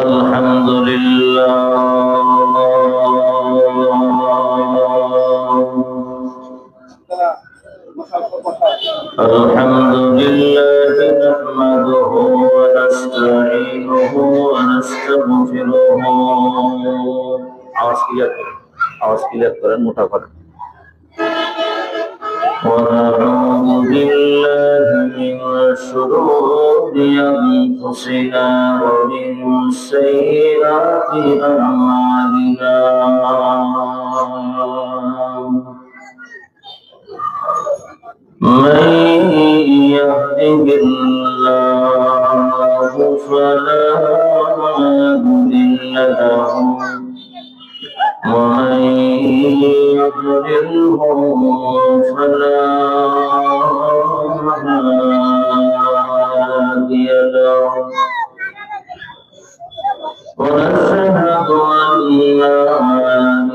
الحمد لله الحمد لله نحمده ونستعينه ونستغفره आवाज क्लियर करें मोटा करें ونعوذ بالله من شرور أنفسنا ومن سيئات أعمالنا من يهده الله فلا مضل له ومن يضلله فلا هادي له ونشهد أن لا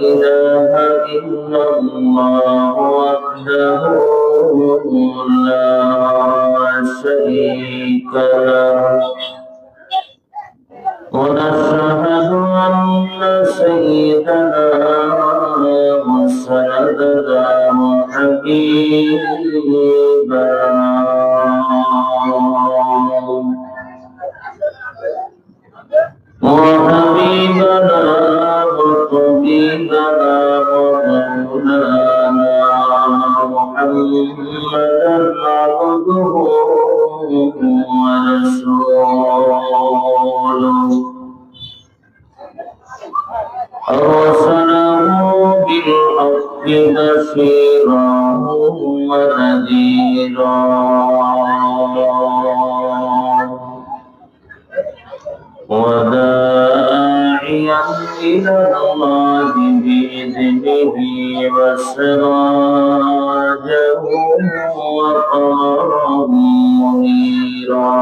إله إلا الله وحده لا شريك له ونشهد أن سيدنا وسندنا وحبيبنا وطبيبنا ومولانا محمدا عبده ورسوله أرسله بالحق بشيرا ونذيرا وداعيا إلى الله بإذنه وسراجا وقمرا منيرا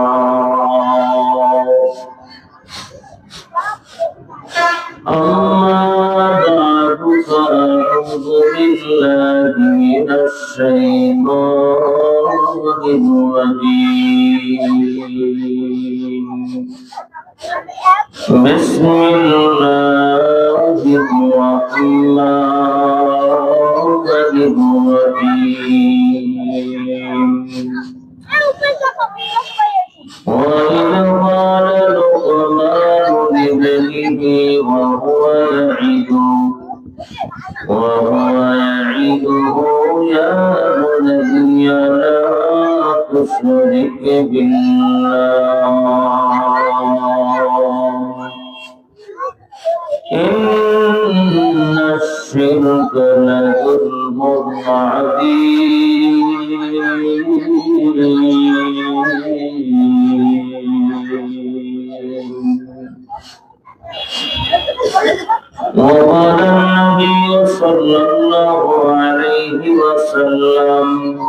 أما بعد فأعوذ بالله من الشيطان الرجيم بسم الله الرحمن الرحيم وإذ قال لقمان لابنه وهو يعظه يا بني لا تشرك بالله إن الشرك لظلم عظيم وقال النبي صلى الله عليه وسلم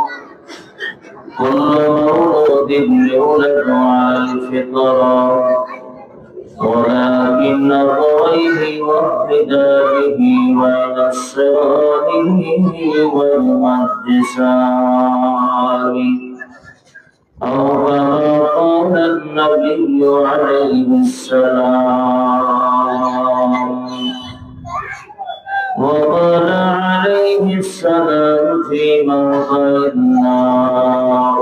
كل مولود يولد على الفطرة ولكن الرأيه واهتدائه ونصرانه والمجسام أو كما قال النبي عليه السلام وقال عليه السلام في موضع النار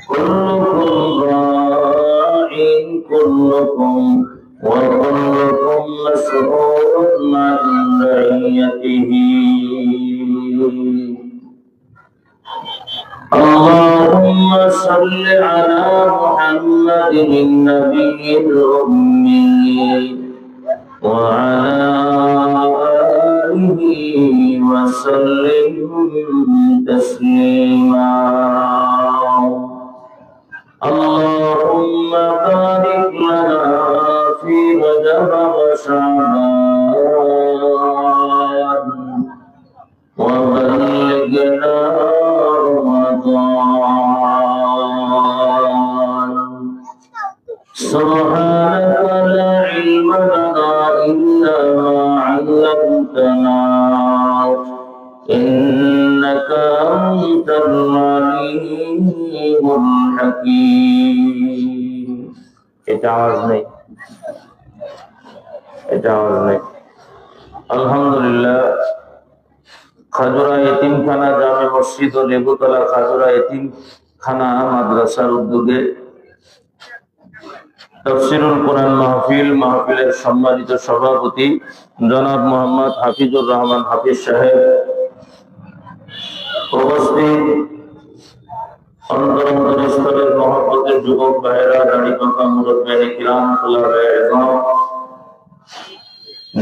كلكم راع كلكم وكلكم مسؤول عن رعيته اللهم صل على محمد النبي الأمي وعلى آله وسلم تسليما اللهم بارك لنا في رجب وشعبان وبلغنا رمضان سبحانك لا علم لنا إلا ما علمتنا إنك أنت العليم الحكيم এটা আওয়াজ নেই, এটা আওয়াজ নেই। আলহামদুলিল্লাহ, খাজুরা এতিমখানা জামে মসজিদ ও লেবুতলা খাজুরা এতিমখানা মাদ্রাসার উদ্যোগে তাফসীরুল কোরআন মাহফিলের সম্মানিত সভাপতি জনাব মোহাম্মদ হাফিজুর রহমান হাফিজ সাহেব, উপস্থিত অন্তরস্থলের মহব্বতের যুবক ভাইয়েরা, দাড়ি পাকা মুরব্বিয়ানে কিরাম, তুলাবায়ে ইলম,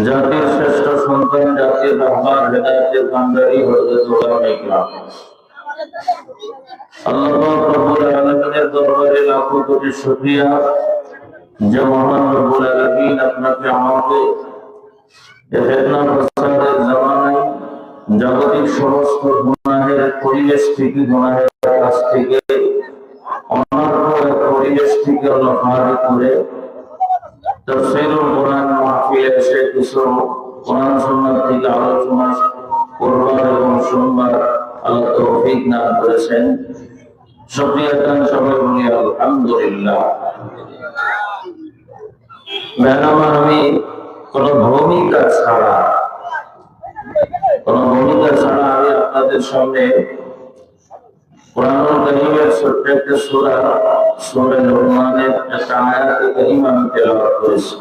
জাতির শ্রেষ্ঠ সন্তান, জাতির রাহবার, হেদায়েতের কান্ডারি হযরত উলামায়ে কিরাম, আল্লাহ পাক রব্বুল আলামিনের দরবারে লাখো কোটি শুকরিয়া যে মহান রব্বুল আলামিন আপনাকে আমাকে ফিতনা ফাসাদের জামানায় জাগতিক সমস্ত গুনাহের পরিবেশ থেকে, গুনাহের কাছ থেকে, অনর্থক পরিবেশ থেকে আল্লাহ পাক করে তাফসীরুল কোরআন মাহফিলে এসে কিছু কোরআন সুন্নাত থেকে আলোচনা করবার এবং শুনবার আল্লাহ তৌফিক দান করেছেন। শুকরিয়া দান সবাই বলি আলহামদুলিল্লাহ। ম্যাডাম, আমি কোন ভূমিকা ছাড়া আমি আপনাদের সামনে কোরআনুল কারীমের ছোট্ট একটা সূরা, সূরা লুকমানের একটা আয়াত কারীমা আমি তেলাওয়াত করেছি।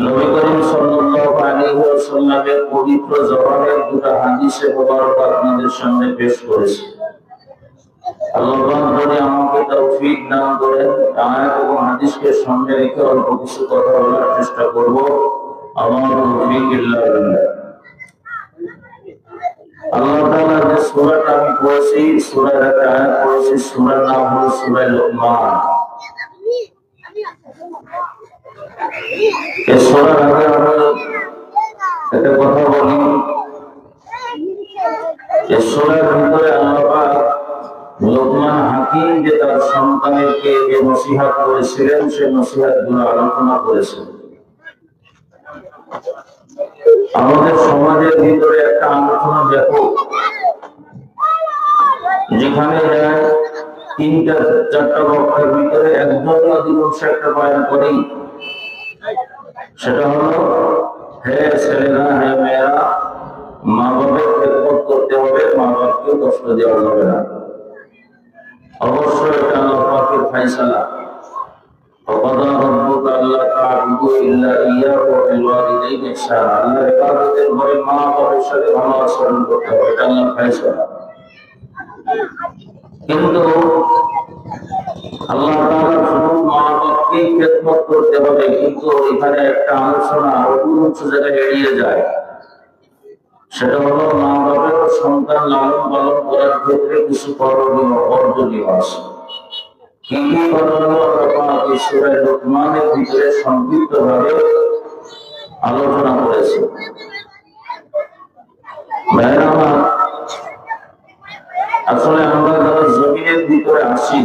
নবী করিম সাল্লাল্লাহু আলাইহি ওয়াসাল্লামের পবিত্র জবানের দুটো হাদিসে মুবারক আপনাদের সামনে পেশ করেছি। আল্লাহ যদি আমাকে তৌফিক দান করেন, আয়াত এবং হাদিসকে সামনে রেখে অল্প কিছু কথা বলার চেষ্টা করব। আমার তৌফিক ইল্লা বিল্লাহ। আল্লাহ তাআলা যে সূরাটা আমি পড়েছি, সূরার একটা আয়াত পড়েছি, সূরার নাম হলো সূরা লুকমান। এই সূরার আগে আমি একটা কথা বলি। এই সূরার ভিতরে আল্লাহ পাক লোকমান হাকিম যে তার সন্তানকে যে নসিহত করেছিলেন, সেই নসিহতগুলো আলোচনা করেছেন। আমাদের সমাজের ভিতরে একটা আলোচনা ব্যাপক, যেখানে যায় তিনটা চারটা বক্তার ভিতরে একজনই অধিকাংশ একটা বয়ান করেই, সেটা হলো হে ছেলেরা, হে মেয়েরা, মা বাবার খেদমত করতে হবে, মা বাবাকে কষ্ট দেওয়া যাবে না। অবশ্যই এটা আল্লাহ পাকের ফয়সালা। وقضى ربك ألا تعبدوا إلا إياه وبالوالدين إحسانا। আল্লাহর ইবাদতের পরে মা বাবার সাথে ভালো আচরণ করতে হবে, এটা আল্লাহর ফয়সালা। কিন্তু আল্লাহ তাআলা শুধু মা বাবাকে খেদমত করতে হবে, কিন্তু এখানে একটা আলোচনা অতিরিক্ত জায়গায় এড়িয়ে যায়। সেটা হলো মা বাবার সন্তান লালন পালন করার ক্ষেত্রে কিছু করণীয়, অর্জনীয় আছে। কি কি করণীয় এই সূরা লুকমানের ভিতরে সংক্ষিপ্তভাবে আলোচনা করেছে। আসলে আমরা যারা জমিনের ভিতরে আসি,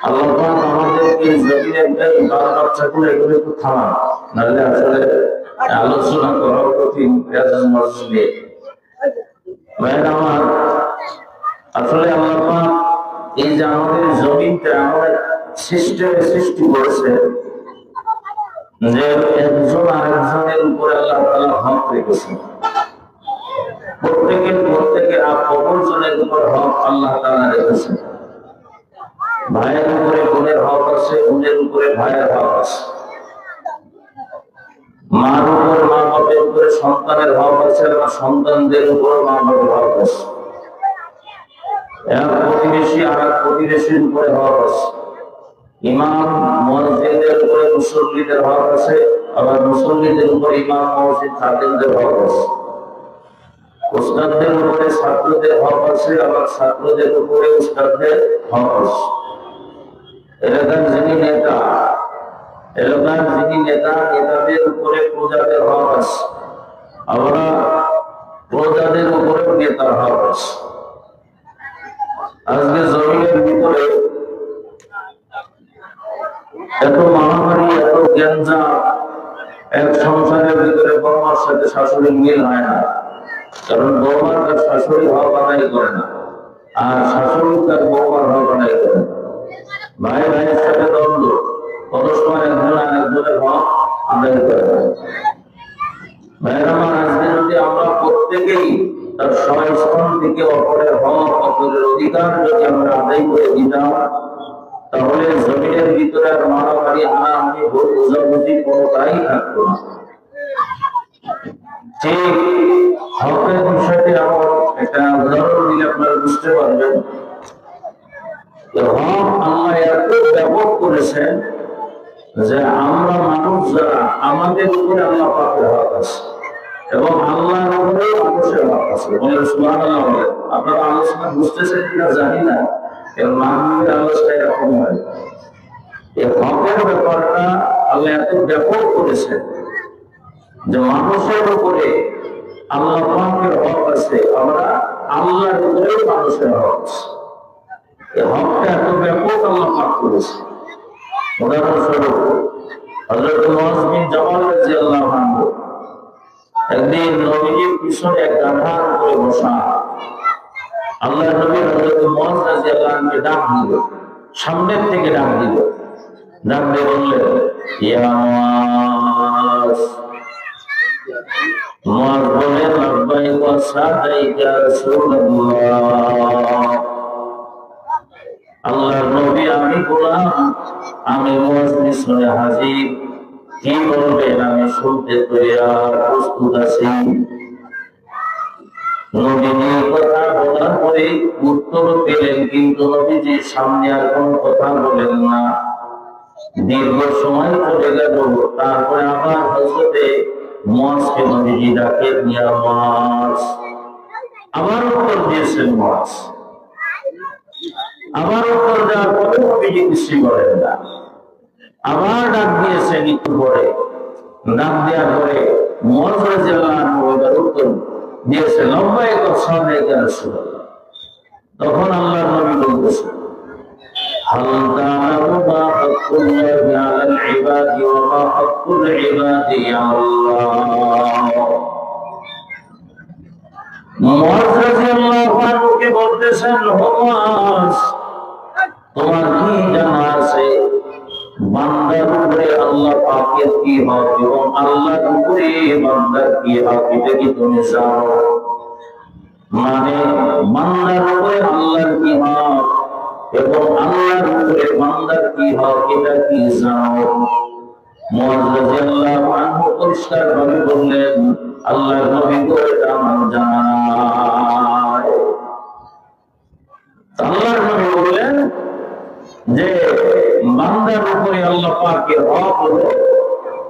আল্লাহ পাক আমাদেরকে জমিনের বাল বাচ্চাগুলো এগুলো একটু থামান, নাহলে আসলে আলোচনা করা কঠিন। আসলে আল্লাহ পাক এই যে আমাদের জমিনটা আমাদের সিস্টেমে সৃষ্টি করেছে, যে একজন আরেকজনের উপরে আল্লাহ তাআলা হক রেখেছেন। প্রত্যেকের অপরজনের উপর হক আল্লাহ তাআলা রেখেছেন। ভাইয়ের উপরে বোনের হক আছে, বোনের উপরে ভাইয়ের হক আছে। মার উপর মা বাবার উপরে সন্তানের হক আছে, এবং সন্তানদের উপর মা বাবার হক আছে। এক প্রতিবেশী আর এক প্রতিবেশীর উপরে হক আছে। ইমাম মুয়াজ্জিনদের উপরে মুসল্লিদের হক আছে, আবার মুসল্লিদের উপরে ইমাম মুয়াজ্জিন খাদেমদের হক আছে। উস্তাদদের উপরে ছাত্রদের হক আছে, আবার ছাত্রদের উপরে উস্তাদদের হক আছে। এলাকার যিনি নেতা, নেতাদের উপরে প্রজাদের হক আছে, আবার প্রজাদের উপরে নেতার হক আছে। আজকে জমিনের ভিতরে এত মহামারী, এত গ্যাঞ্জাম, এক সংসারের ভিতরে বৌমার সাথে শাশুড়ি মিল হয় না। কারণ বৌমার তার শাশুড়ি হক আদায় করে না, আর শাশুড়ি তার বৌমার হক আদায় করে না। ভাই ভাইয়ের সাথে দ্বন্দ্ব, কত সময় একজন আরেকজনের হক আদায় করে না। ভাইয়ের আমার, আজকে যদি আমরা প্রত্যেকেই তার সহায়স্থান থেকে অপরের হক, অপরের অধিকার যদি আমরা আদায় করে দিতাম, তাহলে জমিনের ভিতরে আর মারামারি, হানাহানি, ভোট বোঝাবুঝি কোনোটাই থাকতো না। ঠিক হকের বিষয়টি আমার একটা উদাহরণ দিলে আপনারা বুঝতে পারবেন। হক আল্লাহ এত ব্যাপক করেছেন যে আমরা মানুষ যারা, আমাদের উপরে আল্লাহ পাকের হক আছে এবং আল্লাহর উপরে মানুষের হক আছে। সুবহানাল্লাহ। আপনারা আলোচনা বুঝতেছেন কিনা জানি না, এর মানবীয় আলোচনা এরকম হয়। এই হকের ব্যাপারটা আল্লাহ এত ব্যাপক করেছেন যে মানুষের উপরে আল্লাহ পাকের হক আছে, আমরা আল্লাহর উপরে মানুষের হক আছে। এই হকটা এত ব্যাপক আল্লাহ পাক করেছে। উদাহরণস্বরূপ হযরত মুআয বিন জাবাল রাদিয়াল্লাহু আনহু একদিন নবীজির পিছনে এক গাধার উপরে বসা। আল্লাহর নবী হযরত মুআয রাদিয়াল্লাহু আনহুকে ডাক দিল, সামনের থেকে ডাক দিল, ডাক দিয়ে বললেন, ইয়া মুআয। মুআয বললেন, লাব্বাইক ওয়া সাদাইকা ইয়া রাসূলুল্লাহ। আল্লাহর নবী, আমি গোলাম, আমি মুআয পিছনে হাজির, কি বলবেন আমি শুনতে তৈয়ার, প্রস্তুত আছি। নবীজি কথা বলার পরে উত্তর পেলেন, কিন্তু নবীজি সামনে আর কোনো কথা বলেন না। দীর্ঘ সময় চলে গেল, তারপরে আবার হযরতে মুআযকে নবীজি ডাকে, ইয়া মুআয। আবার উত্তর দিয়েছেন মুআয। আবার উত্তর দেওয়ার পরে নবীজি কিছুই বলেন না। আবার ডাক দিয়েছেন একটু পরে, ডাক দেওয়ার পরে মুআয রাদিয়াল্লাহু আনহু এবার উত্তর দিয়েছেন, লাব্বাইক ওয়া সাদাইকা ইয়া রাসূলুল্লাহ। তখন আল্লাহর নবী বলতেছেন, হাল তা'লামু মা হাক্কুল্লাহি আলাল ইবাদি ওয়া মা হাক্কুল ইবাদি আলাল্লাহ। মুআয রাদিয়াল্লাহু আনহুকে বলতেছেন, ও মুআয, তোমার কি জানা আছে বান্দার উপরে আল্লাহ পাকের কি হক এবং আল্লাহর উপরে বান্দার কি হক, এটা কি তুমি জানো? মানে বান্দার উপরে আল্লাহর কি হক এবং আল্লাহর উপরে বান্দার কি হক, এটা কি জানো? মুআয রাদিয়াল্লাহু আনহু পরিষ্কার ভাবে বললেন, আল্লাহর নবী গো, এটা আমার জানা নাই। আল্লাহর নবী বললেন যে বান্দার উপরে আল্লাহ পাকের হক হলো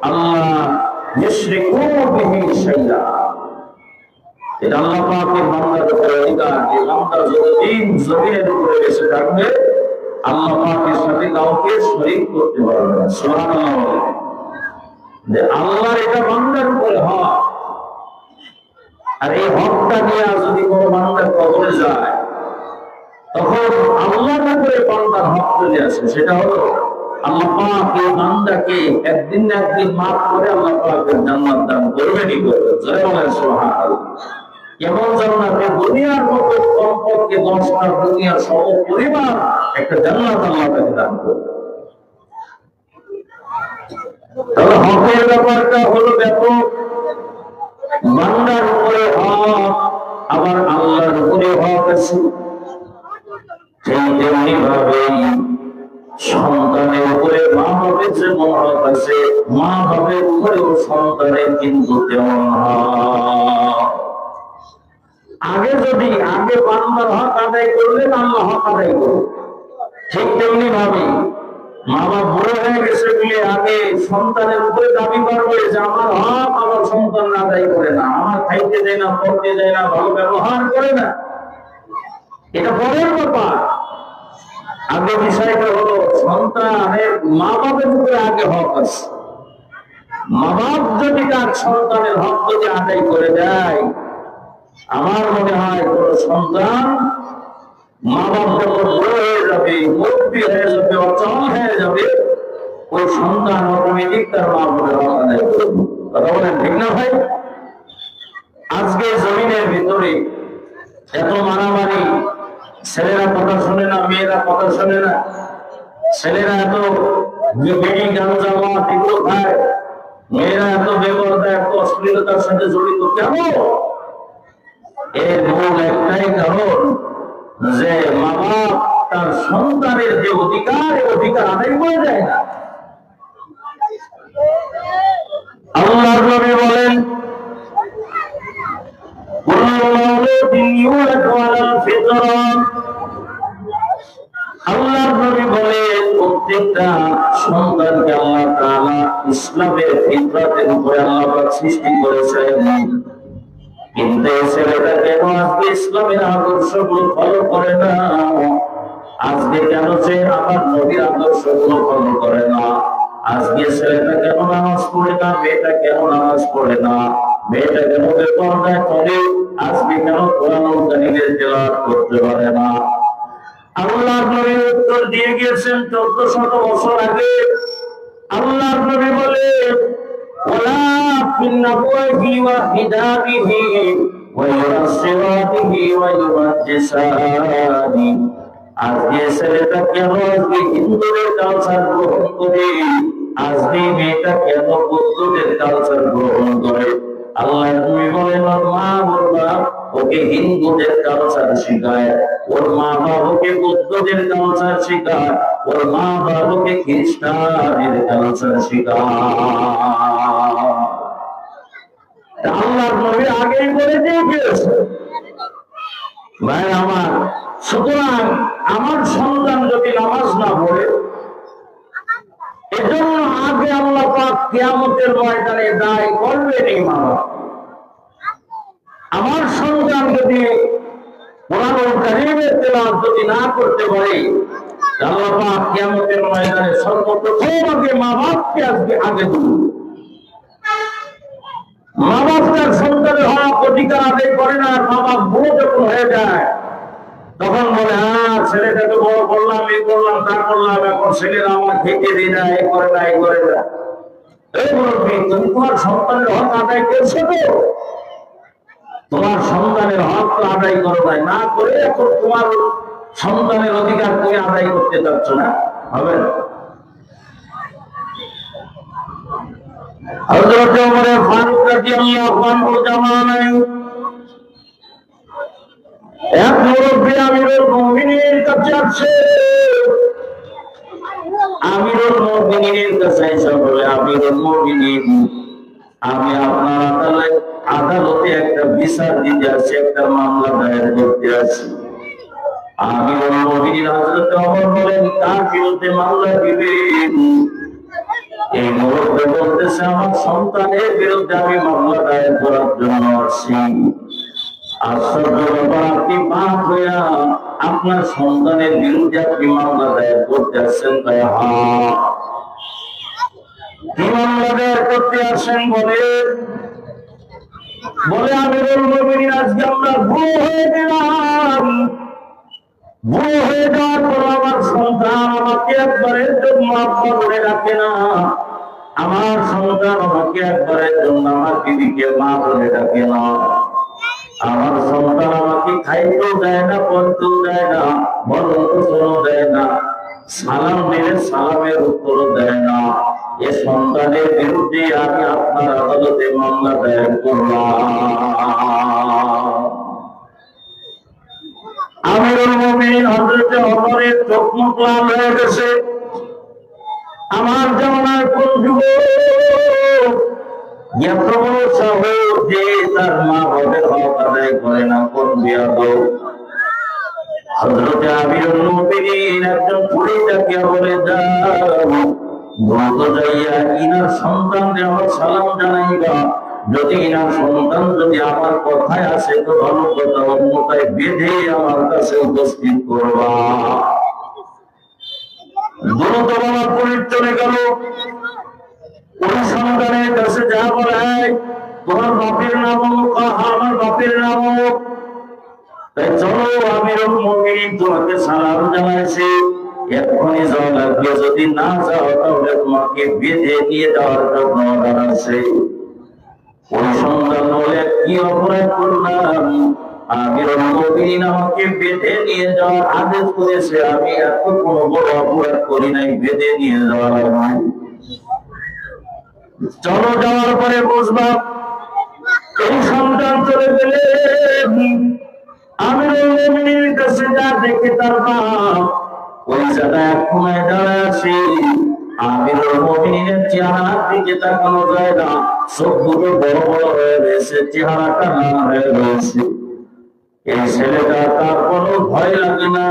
আল্লাহ ইশরিকু বিহি শাইআ। এটা আল্লাহ পাকের বান্দার উপরে অধিকার যে বান্দা যতদিন জমিনের উপরে বেঁচে থাকবে আল্লাহ পাকের সাথে কাউকে শরীক করতে পারবে না। সুবহানাল্লাহ। যে আল্লাহর এটা বান্দার উপরে হক, আর এই হকটা নিয়ে যদি কোনো বান্দা কবরে যায় তখন আল্লাহর উপরে বান্দার হক চলে আসে। সেটা হলো আল্লাহ পাক এই বান্দাকে একদিন না একদিন মাফ করে আল্লাহ পাকের জান্নাত দান করবেনই করবেন। জয় বলেন সুবহানাল্লাহ। কেমন জান্নাতে দুনিয়ার মতো কমপক্ষে 10টা দুনিয়ার সব পরিবার একটা জান্নাত আল্লাহ তাকে দান করবে। তাহলে হকের ব্যাপারটা হলো ব্যাপক। বান্দার উপরে হক, আবার আল্লাহর উপরে হক আছে। তেমনি ভাবে সন্তানের উপরে মা বাবার যে হক আছে, মা বাবার উপরেও সন্তানের কিন্তু তেমন হক। আগে বান্দার হক আদায় করলেন, আল্লাহ হক আদায় করলেন। ঠিক তেমনি ভাবে মা বাবা বুড়ো হয়ে গেছে বলে আগে সন্তানের উপরে দাবি করবে যে আমার হক আমার সন্তান আদায় করে না, আমার খাইতে দেয় না, পড়তে দেয় না, ভালো ব্যবহার করে না। এটা পরের ব্যাপার। আগে বিষয়টা হলো সন্তানের মা বাবার উপরে আগে হক আছে। মা বাপ যদি তার সন্তানের হক যদি আদায় করে দেয়, আমার মনে হয় কোন সন্তান মা বাপ যখন বড় হয়ে যাবে, মুরব্বী হয়ে যাবে, অচল হয়ে যাবে, ওই সন্তান অটোমেটিক তার মা বাবার হক আদায় করবে। কথা বলেন ঠিক না ভাই? আজকে জমিনের ভিতরে এত মারামারি, ছেলেরা কথা শোনে না, মেয়েরা কথা শোনে না, ছেলেরা এত বিড়ি গাঁজা মদ এগুলো খায়, মেয়েরা এত বেপরদা এত অশ্লীলতার সাথে জড়িত কেন? এর মূল একটাই কারণ যে মা বাপ তার সন্তানের যে অধিকার আদায় করে দেয় না। আল্লাহর নবী বলেন, আল্লাহর নবী বলেন প্রত্যেকটা সন্তানকে আল্লাহ তাআলা ইসলামের ফিতরাতের উপরে আল্লাহ পাক সৃষ্টি করেছেন। কিন্তু এই ছেলেটা কেন আজকে ইসলামের আদর্শগুলো ফলো করে না? আজকে কেন সে আমার নবীর আদর্শগুলো ফলো করে না? আজকে ছেলেটা কেন নামাজ পড়ে না? মেয়েটা কেন নামাজ পড়ে না? মেয়েটা কেন বেপরদা করে? আজকে কেন কোরআন কারীমের তেলাওয়াত করতে পারে না? আল্লাহর নবী উত্তর দিয়ে গিয়েছেন 1400 বছর আগে। আল্লাহর নবী বলে, ওয়ালা ফিন্নাবুহি ওয়া হিদাবিহি ওয়া ইউরাসিরাতিহি ওয়া ইউমাজ্জিসানি। আজকে ছেলেটা কেন আজকে হিন্দুদের কালচার গ্রহণ করে? আজকে মেয়েটা কেন বৌদ্ধদের কালচার গ্রহণ করে? আল্লাহর নবী বলেন, ওর মা ওর বাপ ওকে হিন্দুদের কালচার শিখায়, ওর মা বাপ ওকে বৌদ্ধদের কালচার শিখায়, ওর মা বাপ ওকে খ্রিস্টানের কালচার শিখায়। আল্লাহর নবী আগেই বলে দিয়ে গিয়েছে। ভাই আমার, সুতরাং আমার সন্তান যদি নামাজ না পড়ে, এজন্য আগে আল্লাহ পাক কিয়ামতের ময়দানে দায় করবেন এই মা বাপ। আমার সন্তান যদি কোরআন কারীমের তেলাওয়াত যদি না করতে পারে, আল্লাহ পাক কিয়ামতের ময়দানে সর্বপ্রথম আগে মা বাপকে আগে দিবেন। মা বাপ তার সন্তানের হক অধিকার আদায় করে না, আর মা বাপ বুড়ো যখন হয়ে যায় তখন বলে, হ্যাঁ ছেলেটাকে বড় করলাম, এই করলাম তা করলাম, এখন ছেলেরা আমার খেতে দিয়ে না, এই করে না, এই করে না। এই মুরব্বী, তুমি তোমার সন্তানের হক আদায় করছো তো? তোমার সন্তানের হক তো আদায় করো না করে এখন তোমার সন্তানের অধিকার তুমি আদায় করতে চাচ্ছ না, হবে না। হযরত ওমর ফারুক রাদিয়াল্লাহু আনহু জামানায় এক মুরব্বী আমিরুল মুমিনিনের কাছে আসছে। আমিরুল মুমিনিনের কাছে এসে বলে, আমিরুল মুমিনিন, আমি আপনার আদালতে একটা বিচার দিতে আসছি, একটা মামলা দায়ের করতে আসছি। আমিরুল মুমিনিন হযরত ওমর বলেন, কার বিরুদ্ধে মামলা দিবেন? এই মুরব্বী বলতেছে, আমার সন্তানের বিরুদ্ধে আমি মামলা দায়ের করার জন্য আসছি। আশ্চর্য ব্যাপার, আপনি বাপ হইয়া আপনার সন্তানের বিরুদ্ধে আপনি মামলা দায়ের করতে আসছেন? তাই হ্যাঁ। কি মামলা দায়ের করতে আসছেন? বলে আমিরুল মুমিনিন, আজকে আমরা বুড়ো হয়ে গেলাম। বুড়ো হয়ে যাওয়ার পর আমার সন্তান আমাকে একবারের জন্য আব্বা বলে ডাকে না। আমার সন্তান আমাকে একবারের জন্য আমার দিদিকে মা বলে ডাকে না। আমার সন্তান আমাকে খাইতেও দেয় না, পড়তেও দেয় না, বরণ দেয় না, সালাম দিলে সালামের উত্তরও দেয় না। এ সন্তানের বিরুদ্ধে আমি আপনার আদালতে মামলা দায়ের করলাম। আমিরুল মুমিনিন হযরত ওমরের চোখ মুখ লাল হয়ে গেছে। আমার জামানার কোন যুবক এত বড় সাহস যে তার মা বাবার হক আদায় করে না, কোন বেয়াদব। হযরত আমিরুল মুমিনিন একজন পুলিশকে বলে, যাও দ্রুত যাইয়া ইনার সন্তানকে আমার সালাম জানাইবা। যদি ইনার সন্তান যদি আমার কথায় আসে তো ভালো কথা, অন্যথায় বেঁধে আমার কাছে উপস্থিত করবা। দ্রুত আমার পুলিশ চলে গেল। ওই সন্তানের কাছে যা বলে, তোমার বাপের নাম আমার বাপের নাম, তাই চলো আমিরুল মুমিনিন তোমাকে সালাম জানাইছে, এক্ষুনি যাওয়া লাগবে। যদি না যাও তাহলে তোমাকে বেঁধে নিয়ে যাওয়ার জন্য অর্ডার আছে। ওই সন্তান বলে, কি অপরাধ করলাম? আমিরুল মুমিনিন আমাকে বেঁধে নিয়ে যাওয়ার আদেশ করেছে, আমি এত কোনো বড় অপরাধ করি নাই, বেঁধে নিয়ে যাওয়া লাগবে। চলো, যাওয়ার পরে বুঝবা। এই সন্তান চলে গেলে আমিরুল মুমিনিনের কাছে যা দেখে তার বাপ ওই জায়গায় এক কোনায় দাঁড়ায় আছে। আমিরুল মুমিনিনের চেহারার দিকে তাকানো যায় না, চোখগুলো বড় বড় হয়ে রয়েছে, চেহারাটা লাল হয়ে রয়েছে। এই ছেলেটা তার কোনো ভয় লাগে না।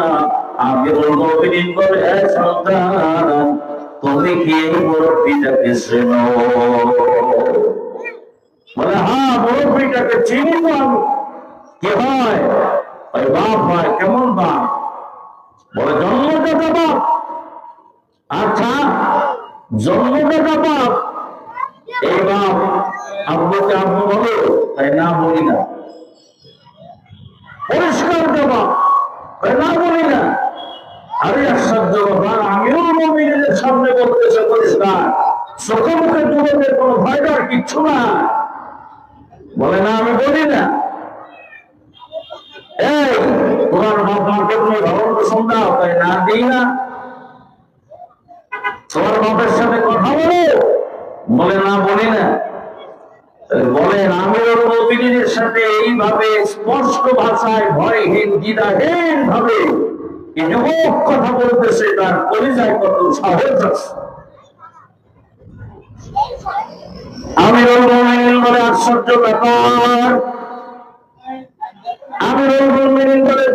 আমিরুল মুমিনিন বলে, হে সন্তান, তুমি কি এই মুরব্বীটাকে চেনো? বলে, হ্যাঁ, মুরব্বীটাকে চিনি তো আমি। কি হয়? ওই বাপ হয়। কেমন বাপ? বলে, জন্মদাতা বাপ। আচ্ছা, জন্মদাতা বাপ। এই বাপ আব্বুকে আব্বু বলো? তাই না, বলি না। পরিষ্কার জবাব, তাই না, বলি না। আরে আশ্চর্য ব্যাপার, আমিরুল মুমিনিনের সামনে বলতেছে পরিষ্কার, চোখে মুখে যুবকের কোনো ভয় ডর কিচ্ছু না। বলে, না, আমি বলি না। এই তোমার বাপ মাকে তুমি ভরণ পোষণ দাও? তাই না, দিই না। তোমার বাপের সাথে কথা বলো? বলে, না, বলি না। বলেন, আমিরুল মুমিনিনের সাথে এইভাবে স্পষ্ট ভাষায় ভয়হীন দ্বিধাহীন ভাবে এই যুবক কথা বলতেছে, তার কলিজায় কত সাহস আছে। আমিরুল মুমিনিন বলে, আশ্চর্য ব্যাপার। আমিরুল মুমিনিন বলে,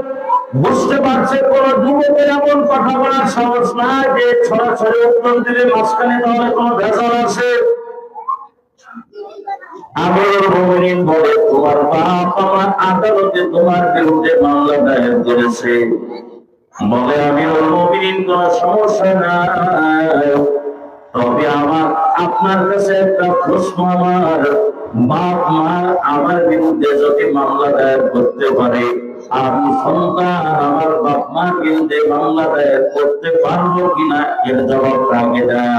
বুঝতে পারছে কোন যুবকের এমন কথা বলার সাহস না যে সরাসরি উত্তর দিলে মাঝখানে তাহলে কোনো ভেজাল আছে। আমিরুল মুমিনিন বলে, তোমার বাপ আমার আদালতে তোমার বিরুদ্ধে মামলা দায়ের করেছে। বলে, আমিরুল মুমিনিন, কোন সমস্যা নাই, তবে আমার আপনার কাছে একটা প্রশ্ন। আমার বাপ মা আমার বিরুদ্ধে যদি মামলা দায়ের করতে পারে, আমি সন্তান আমার বাপ মার বিরুদ্ধে মামলা দায়ের করতে পারবো কিনা, এর জবাবটা আগে দেয়।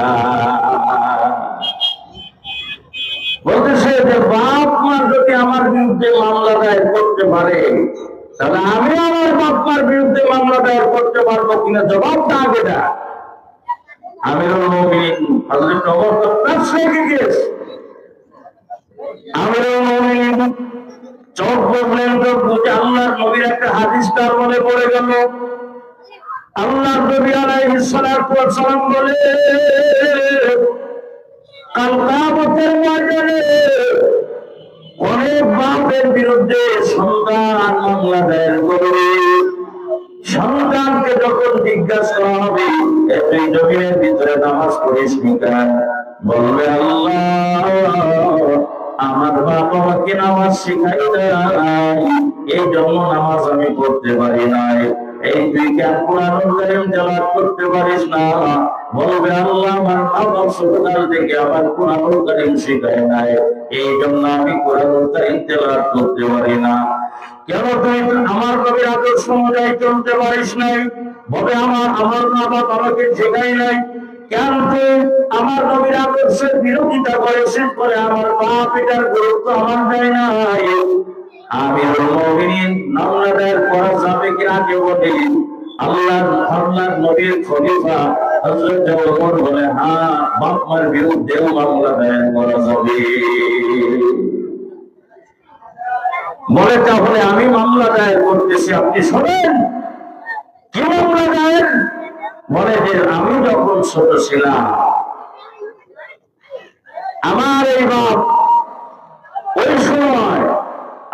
বলতেছে যে বাপ মা যদি আমার বিরুদ্ধে মামলা দায়ের করতে পারে, তাহলে আমি আমার বাপ মার বিরুদ্ধে মামলা দায়ের করতে পারবো কিনা, জবাবটা আগে দেয়। আমিরুল মুমিনিন হযরত ওমর তার সাথে গিয়েছে। আমিরুল মুমিনিন চোখ বললেন তো বুঝে আল্লাহর নবীর একটা হাদিস তার মনে পড়ে গেল। আল্লাহর নবী আলাইহিস সালাতু ওয়াস সালাম বলে, কাল কিয়ামতের ময়দানে অনেক বাপের বিরুদ্ধে সন্তান মামলা দায়ের করবে। সন্তানকে যখন জিজ্ঞাসা করা হবে, তুই জমিনের ভিতরে নামাজ পড়িস নি কেন? বলবে, আল্লাহ, আমার বাপ আমাকে নামাজ শিখাই নাই, এই জন্য নামাজ আমি পড়তে পারি নাই। এই তুই কেন কুরআনুল কারীম তেলাওয়াত করতে পারিস না? বলবে, আল্লাহ, আমার বাপ ছোটকাল থেকে আমার কুরআনুল কারীম শিখায় নাই, এই জন্য আমি কুরআনুল কারীম তেলাওয়াত করতে পারি না। কেন তুই আমার নবীর আদর্শ অনুযায়ী চলতে পারিস নাই? বলে, আমার মা বাপ আমাকে শেখাই নাই। কেন তুই আমার নবীর আদর্শের বিরোধিতা করেছিস? বলে, আমার বাপ এটার গুরুত্ব আমার দেয় নাই। আমিরুল মুমিনিন মামলা দায়ের করা যাবে কিনা কেউ বলে, আল্লাহর নবীর খলিফা হযরত ওমর বলে, হ্যাঁ, বাপ মার বিরুদ্ধেও মামলা দায়ের করা যাবে। বলে, তাহলে আমি মামলা দায়ের করতেছি, আপনি শোনেন। কি মামলা দায়ের? বলে যে আমি যখন ছোট ছিলাম, আমার এই বাপ, ওই সময়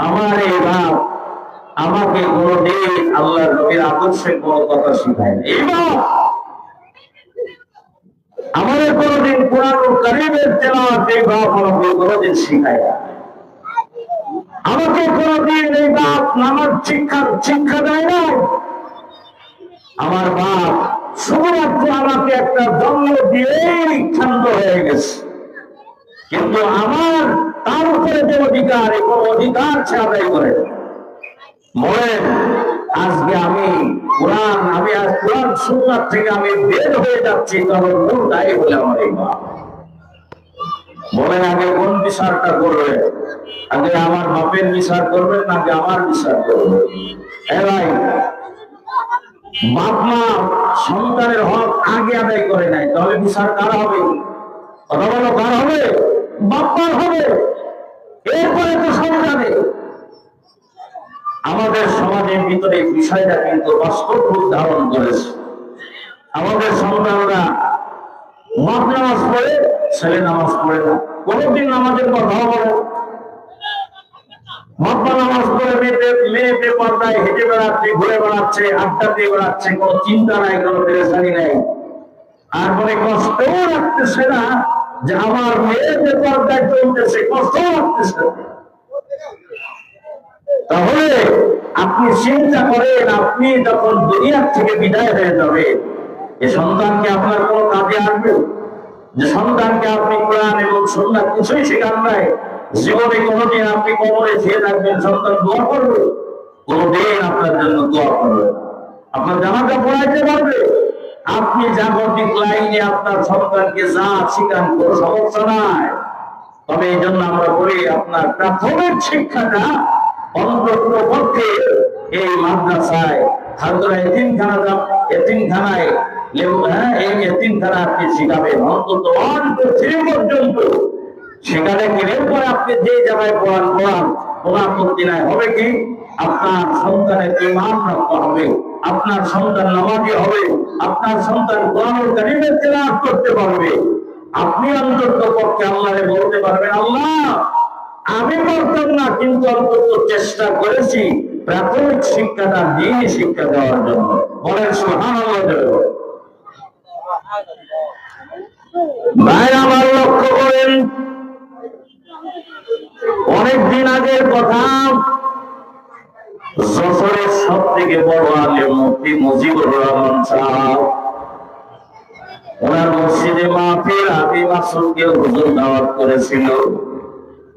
আমার এই বাপ আমাকে কোনদিন আল্লাহ নবীর আদর্শে কোন কথা শিখায় না। এই বাপ আমাদের কোনদিন কুরআনুল কারীমের তেলাওয়াত এই বাপ আমাকে কোনদিন শিখায় না। আমাকে কোনদিন এই বাপ নামাজ শিক্ষা দেয় না। আমার বাপ শুধুমাত্র আমাকে একটা জন্ম দিয়েই ক্ষান্ত হয়ে গেছে, কিন্তু আমার তার উপরে যে অধিকার, এই কোন অধিকার সে আদায় করে। বলেন, আজকে আমি আজ কোরআন সুন্নাত থেকে আমি বের হয়ে যাচ্ছি, কারণ মূল দায়ী হলে আমার এই বাপ। বলেন, আগে কোন বিচারটা করবে? আগে আমার বাপের বিচার করবেন নাকি আমার বিচার করবেন? ভাই, বাপ মা সন্তানের হক আগে আদায় করে নাই, তাহলে বিচার কার হবে? কথা বলো, কার হবে? বাপ্পার হবে। এরপরে তো সন্তানের। আমাদের সমাজের ভিতরে বিষয়টা কিন্তু বাস্তব রূপ ধারণ করেছে। আমাদের সন্তানরা মত নামাজ পড়ে, ছেলে নামাজ পড়ে না, কোনদিন নামাজের কথাও বলে। মত নামাজ পড়ে মেয়েতে পর্দায় হেঁটে বেড়াচ্ছে, ঘুরে বেড়াচ্ছে, আড্ডা দিয়ে বেড়াচ্ছে, কোনো চিন্তা নাই, কোনো পেরেশানি নাই। আর মনে কষ্টও রাখতেছে না যে আমার মেয়ে যে পর্দায় চলতেছে, কষ্টও রাখতেছে। তাহলে আপনি চিন্তা করেন, আপনি যখন দুনিয়ার থেকে বিদায় হয়ে যাবে, এই সন্তানকে আপনার কোনো কাজে আসবে? যে সন্তানকে আপনি কোরআন এবং সুন্নাহ কিছুই শেখান নাই, জীবনে কোনোদিন আপনি কবরে খেয়ে থাকবেন, সন্তান দোয়া করবে? কোনোদিন আপনার জন্য দোয়া করবে? আপনার জানাজা পড়াইতে পারবে? আপনি জাগতিক লাইনে আপনার সন্তানকে যা শিখান, কোনো সমস্যা নাই। তবে এই জন্য আমরা বলি, আপনার প্রাথমিক শিক্ষাটা অন্তত পক্ষে এই মাদ্রাসায়, হাজরা এতিমখানায় এই এতিমখানা আপনি শিখাবেন, অন্তত 1 to 3 পর্যন্ত। সেখানে গেলে পরে আপনি যে জায়গায় পড়ান কোনো আপত্তি নাই। হবে কি? আপনার সন্তানের ঈমান রক্ষা হবে, আপনার সন্তান নামাজি হবে, আপনার সন্তান কোরআনুল কারীমের তেলাওয়াত করতে পারবে। আপনি অন্তত পক্ষে আল্লাহরে বলতে পারবেন, আল্লাহ আমি পারতাম না, কিন্তু অন্তত চেষ্টা করেছি প্রাথমিক শিক্ষাটা দ্বীনি শিক্ষা দেওয়ার জন্য। বলেন সুবহানাল্লাহ। ভাই আমার লক্ষ্য করেন, অনেকদিন আগের কথা, যশোরের সব থেকে বড় আলেম মুফতি মুজিবুর রহমান সাহেব, ওনার মসজিদে মাহফিল আবি মাসুদকে হুজুর দাওয়াত করেছিল।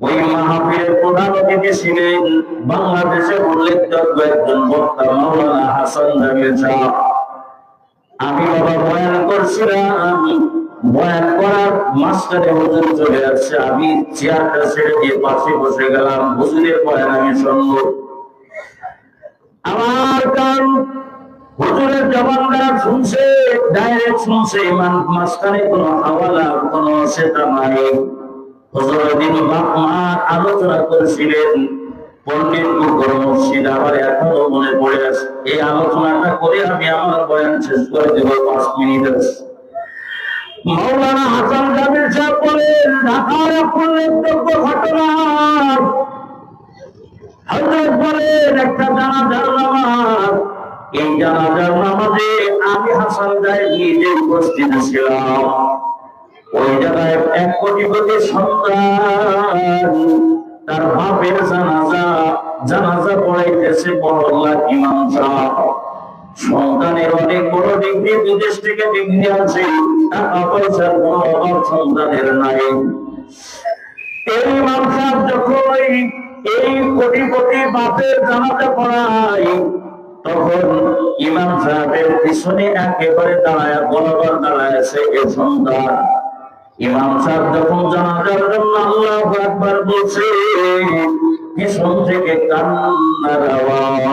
ওই মাহফিলের প্রধান অতিথি ছিলেন বাংলাদেশের উল্লেখযোগ্য একজন বক্তা মাওলানা হাসান জামিল সাহেব। আমি বাবা বয়ান করছিলাম, বয়ান করার মাঝখানে হুজুর চলে আসছে। আমি চেয়ারটা ছেড়ে দিয়ে পাশে বসে গেলাম, হুজুরের বয়ান আমি শুনবো। আমার কান হুজুরের জবান দ্বারা শুনছে, ডাইরেক্ট শুনছে, মাঝখানে কোনো হাওয়ালা, কোনো সেটা নাই। হুজুর দিন বাপ মা আলোচনা করেছিলেন পণ্ডিত পুকুর মসজিদ, আবার এখনো মনে পড়ে আছে। এই আলোচনাটা করে আমি আমার বয়ান শেষ করে দেব 5 মিনিট। মাওলানা হাসান জামিল সাহেব বলেন, ঢাকার উল্লেখযোগ্য ঘটনা। হযরত বলেন, একটা জানাজার নামাজ, এই জানাজার নামাজে আমি হাসান সাহেব নিজে উপস্থিত ছিলাম। ওই জায়গায় 1 কোটিপতি সন্তান তার বাপের জানাজা পড়াইতেছে মহল্লার ইমাম সাহেব। সন্তানের অনেক বড় ডিগ্রি, বিদেশ থেকে ডিগ্রি আছে, টাকা পয়সার কোনো অভাব সন্তানের নাই। এই ইমাম সাহেব যখন এই কোটিপতি বাপের জানাজা পড়ায়, তখন ইমাম সাহেবের পিছনে একেবারে দাঁড়ায়, বরাবর দাঁড়ায় আছে এই সন্তান। ইমাম সাহেব যখন জানাজার জন্য আল্লাহু আকবার বলছে, পিছন থেকে কান্নার আওয়াজ।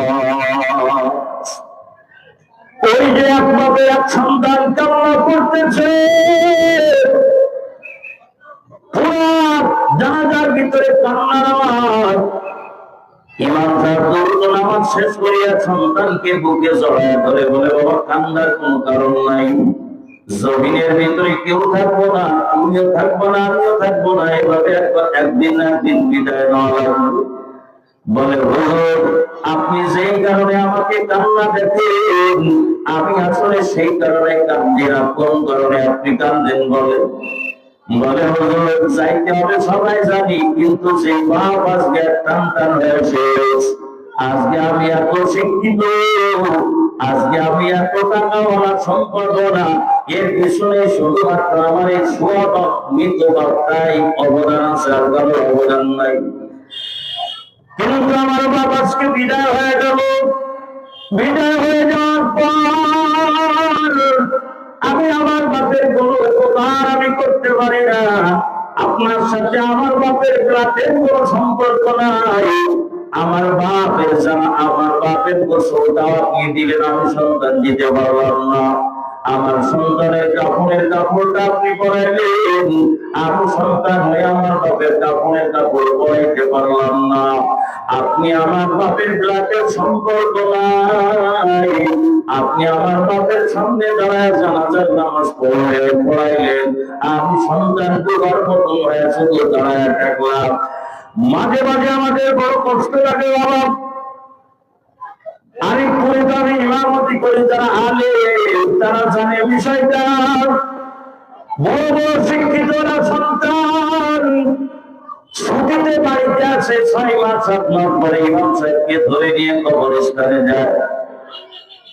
ওই যে এক বাপের এক সন্তান কান্না করতেছে, পুরা জানাজার ভিতরে কান্নার আওয়াজ। ইমাম সাহেব দ্রুত নামাজ শেষ করিয়া সন্তানকে বুকে জড়ায় ধরে বলে, বাবা কান্নার কোনো কারণ নাই, জমিনের ভিতরে কেউ থাকবো না, আমিও থাকবো না, আমিও থাকবো না, এভাবে একদিন না একদিন বিদায় নেওয়া লাগবে। বলে, হুজুর আপনি যেই কারণে আমাকে কান্না দেখেন, আমি আসলে সেই কারণে কান্দি না। কোন কারণে আপনি কান্দেন বলেন? বলে, হুজুর যাইতে হবে সবাই জানি, কিন্তু যে বাপ আজকে টান হয়েছে, আজকে আমি এত শিক্ষিত, আজকে আমি এত টাকাওয়ালা সম্পদওয়ালা, এর পিছনে শুধুমাত্র আমার এই মৃত বাপটাই অবদান আছে, আর কারো অবদান নাই। কিন্তু আমার বাপ আজকে বিদায় হয়ে গেল। বিদায় হয়ে যাওয়ার পর আমি আমার বাপের কোনো উপকার আমি করতে পারি না। আপনার সাথে আমার বাপের ব্লাডের কোনো সম্পর্ক নাই। আমার বাপের গোসলটা আপনি দিলেন, আমি সন্তান দিতে পারলাম না। আমার সন্তানের কাপড়টা আপনি পরাইলেন, আমি সন্তান হয়ে আমার বাপের কাপড় পরাইতে পারলাম না। আপনি আমার বাপের ব্লাডের সম্পর্ক নাই। আপনি আমার বাপের সামনে দাঁড়ায় জানাজার নামাজ পড়াইলেন, আমি সন্তান দুবার মতন হয়ে শুধু দাঁড়ায় থাকলাম। মাঝে মাঝে আমাদের বড় কষ্ট লাগে বাবা। আমি ইমামতি করি, যারা আলে তারা জানে বিষয়টা। বড় বড় শিক্ষিত সন্তান ছুটিতে বাড়িতে আসে, 6 মাস 7 মাস পরে ইমাম সাহেবকে ধরে নিয়ে কবরস্থানে যায়।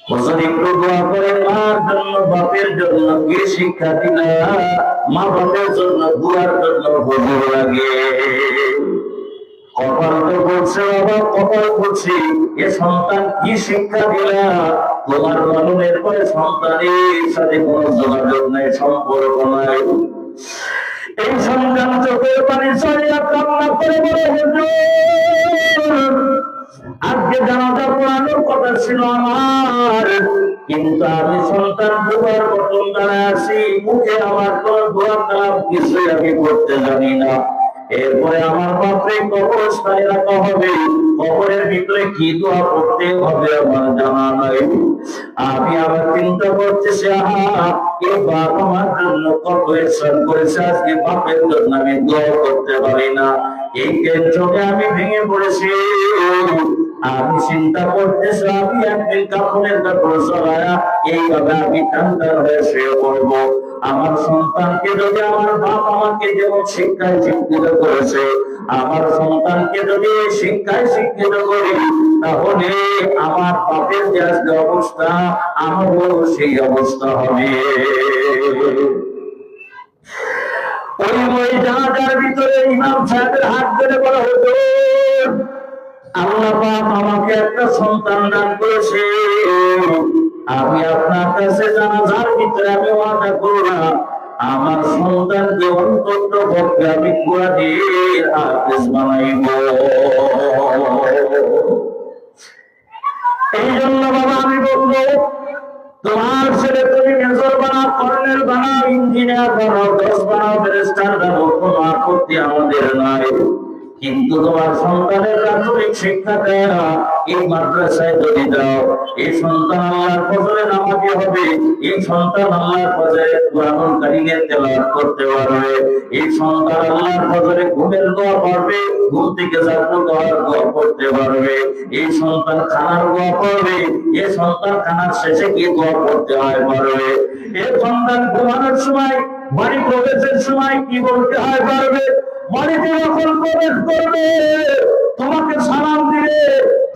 হুজুর একটু দোয়া করে মার জন্য, বাপের জন্য। কি শিক্ষা দিলা? মা বাপের জন্য দোয়ার জন্য হুজুর লাগে। কপাল তো বলছে বাবা, কপাল বলছি, এ সন্তান কি শিক্ষা দিলা? তোমার লালনের পরে সন্তানের সাথে কোনো যোগাযোগ নাই, সম্পর্ক নাই। এই সন্তান চোখের পানি ছড়িয়া কান্না করে বলে, হুজুর আজকে জানাজা পড়ানোর কথা ছিল আমার, কিন্তু আমি সন্তান দুবার বটন দাঁড়ায় আসি, মুখে আমার কোনো দোয়া কালাম কিছুই আমি করতে জানি না। এরপরে আমার বাপরে কবরস্থানে রাখা হবে, কবরের ভিতরে কি দোয়া করতে হবে আমার জানা নাই। আমি আবার চিন্তা করতেছি, এই বাপ আমার জন্য কত ইহসান করেছে, আজকে বাপের জন্য আমি দোয়া করতে পারি না। এই টেনশনে আমি ভেঙে পড়েছি। আমি চিন্তা করতেছি, আমি একদিন কাপড় চড়ায়া এইভাবে আমি টান হয়ে শুয়ে পড়বো। আমার সন্তানকে যদি আমার বাপ আমাকে যেমন শিক্ষায় শিক্ষিত করেছে, আমার সন্তানকে যদি শিক্ষায় শিক্ষিত করি, তাহলে আমার বাপের যে আজকে অবস্থা, আমারও সেই অবস্থা হবে। ওই জানাজার ভিতরে ইমাম সাহেবের হাত ধরে বলা হতো, আল্লাহ পাক আমাকে একটা সন্তান দান করেছে, আমি আপনার কাছে জানাজার ভিতরে আমি ওয়াদা করলাম, আমার সন্তানকে অন্তত পক্ষে আমি কোরআনের হাফেজ বানাইব। এই জন্য বাবা আমি বলবো, তোমার ছেলে তুমি মেজর বানাও, কর্নেল বানাও, ইঞ্জিনিয়ার বানাও, 10 বানাও, ব্যারিস্টার বানাও, কোনো আপত্তি আমাদের নাই। কিন্তু তোমার সন্তানের প্রাথমিক শিক্ষা দেয়া এই মাদ্রাসায় যদি দাও, এই সন্তান আল্লাহর ফজরে নামাজি হবে, এই সন্তান আল্লাহর ফজরে কুরআনুল কারীমের তেলাওয়াত করতে পারবে, এই সন্তান আল্লাহর ফজরে ঘুমের দোয়া পড়বে, ঘুম থেকে জাগ্রত হওয়ার দোয়া পড়তে পারবে, এই সন্তান খানার দোয়া পড়বে, এই সন্তান খানার শেষে কি দোয়া পড়তে হয় পারবে, এই সন্তান ঘুমানোর সময়, বাড়ি প্রবেশের সময় কি বলতে হয় পারবে, বাড়িতে যখন প্রবেশ করবে তোমাকে সালাম দিবে,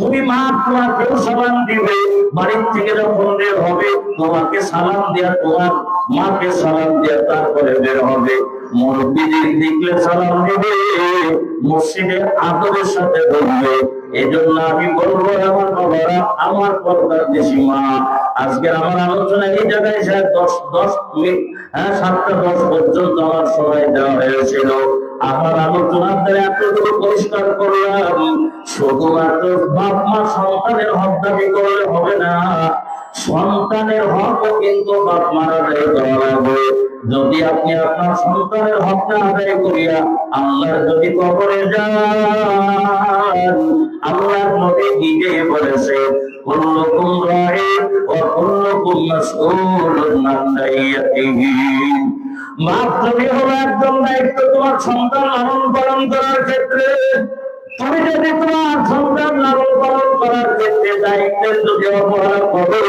তুমি মা তোমাকেও সালাম দিবে, বাড়ির থেকে যখন বের হবে তোমাকে সালাম দেয়া, তোমার মাকে সালাম দেয়া, তারপরে বের হবে। মুরব্বিদের দেখলে সালাম দিবে, মসজিদে আদরের সাথে বলবে। এই জন্য আমি বলবো আমার বাবারা, আমার পর্দার দেশি মা, আজকে আমার আলোচনা এই জায়গায় 10 মিনিট 7:10 পর্যন্ত আমার সময় দেওয়া হয়েছিল। আমার আলোচনার দ্বারা এতটুকু পরিষ্কার করলাম, শুধুমাত্র বাপ মা সন্তানের হক দাবি করলে হবে না, সন্তানের হকও কিন্তু বাপ মারা আদায় করা লাগবে। যদি আপনি আপনার সন্তানের হক না আদায় করিয়া আল্লাহর যদি কবরে যান, আল্লাহর নবী নিজে বলেছে, কুল্লুকুম রাঈন ওয়া কুল্লুকুম মাসউলুন আন রাইয়াতিহি। বাপ তুমি হলো একদম দায়িত্ব তোমার সন্তান লালন পালন করার ক্ষেত্রে। তুমি যদি তোমার সন্তান লালন পালন করার ক্ষেত্রে দায়িত্বের যদি অবহেলা করো,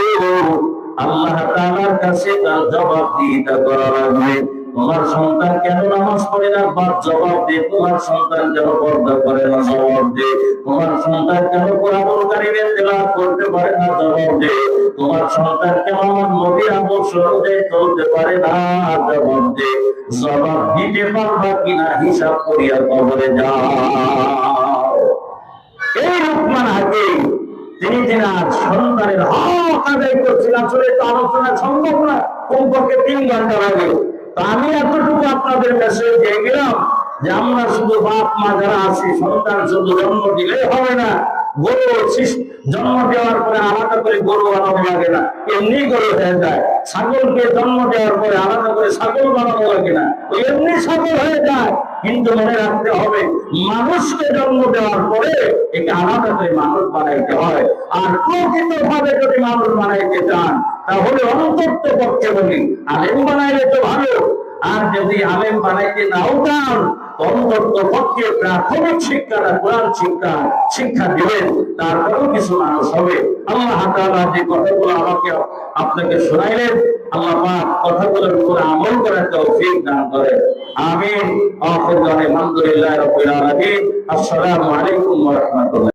আল্লাহ তাআলার কাছে তার জবাবদিহিতা করা লাগবে। তোমার সন্তান কেন নামাজ পড়ে না, বাপ জবাব দে। তোমার সন্তান কেন পর্দা করে না, জবাব দে। তোমার সন্তান কেন কুরআনুল কারীমের তেলাওয়াত করতে পারে না, জবাব দে। তোমার সন্তান কেন আমার নবীর আদর্শ অনুযায়ী চলতে পারে না, জবাব দে। জবাব দিতে পারবা কিনা হিসাব করিয়া কবরে যাও। এই লোকমান হাকিম তিনি আজ সন্তানের হক আদায় করছেন। আসলে তো আলোচনা সম্ভব না, কমপক্ষে 3 ঘন্টা লাগে। তো আমি এতটুকু আপনাদের মেসেজ দিয়ে গেলাম যে আমরা শুধু বাপ মা যারা আছি সন্তান শুধু জন্ম দিলেই হবে না, গরু জন্ম দেওয়ার পরে আলাদা করে গরু বানানো লাগে না, এমনি গরু হয়ে যায়। ছাগলকে জন্ম দেওয়ার পরে আলাদা করে ছাগল বানানো লাগে না, এমনি ছাগল হয়ে যায়। কিন্তু মনে রাখতে হবে, মানুষকে জন্ম দেওয়ার পরে একে আলাদা করে মানুষ বানাইতে হয়। আর প্রকৃত ভাবে যদি মানুষ বানাইতে চান তাহলে অন্তত পক্ষে বলি আলেম বানাইলে তো ভালো, আর যদি আলেম বানাইতে নাও চান অন্তত পক্ষে প্রাথমিক শিক্ষাটা কোরআন শিক্ষা দিবেন, তারপরেও কিছু মানুষ হবে। আল্লাহ তাআলা যে কথাগুলো আমাকে আপনাকে শোনাইলেন, আল্লাহ পাক কথাগুলোর উপর আমল করার তৌফিক দান করেন। আমিন। আলহামদুলিল্লাহি রাব্বিল আলামিন। আসসালামু আলাইকুম ওয়া রাহমাতুল্লাহ।